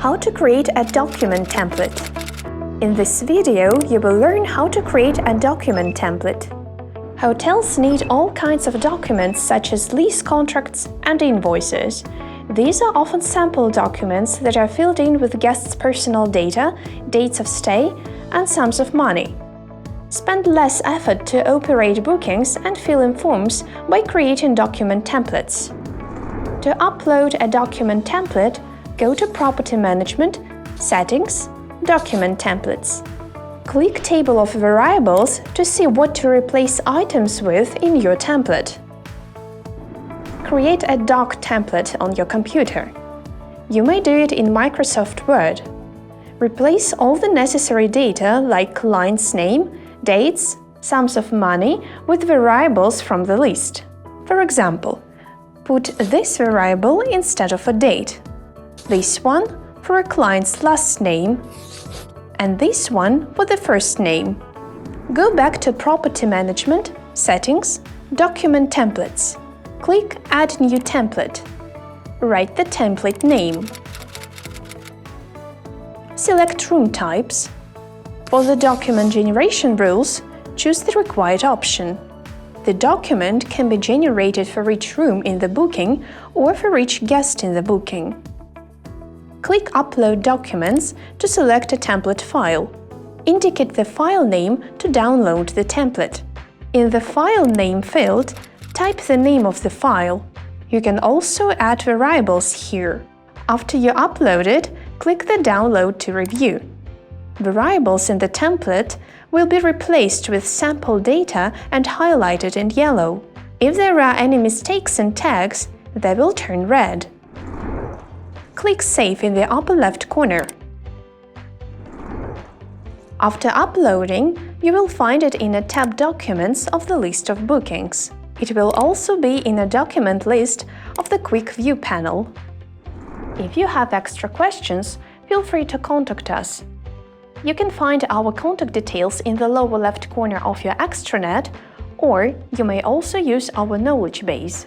How to create a document template. In this video, you will learn how to create a document template. Hotels need all kinds of documents such as lease contracts and invoices. These are often sample documents that are filled in with guests' personal data, dates of stay, and sums of money. Spend less effort to operate bookings and fill in forms by creating document templates. To upload a document template, go to Property Management, Settings, Document Templates. Click Table of Variables to see what to replace items with in your template. Create a doc template on your computer. You may do it in Microsoft Word. Replace all the necessary data like client's name, dates, sums of money with variables from the list. For example, put this variable instead of a date, this one for a client's last name, and this one for the first name. Go back to Property Management, Settings, Document Templates. Click Add New Template. Write the template name. Select Room Types. For the document generation rules, choose the required option. The document can be generated for each room in the booking or for each guest in the booking. Click Upload Documents to select a template file. Indicate the file name to download the template. In the File Name field, type the name of the file. You can also add variables here. After you upload it, click the Download to review. Variables in the template will be replaced with sample data and highlighted in yellow. If there are any mistakes in tags, they will turn red. Click Save in the upper left corner. After uploading, you will find it in a tab Documents of the list of bookings. It will also be in a document list of the Quick View panel. If you have extra questions, feel free to contact us. You can find our contact details in the lower left corner of your extranet, or you may also use our knowledge base.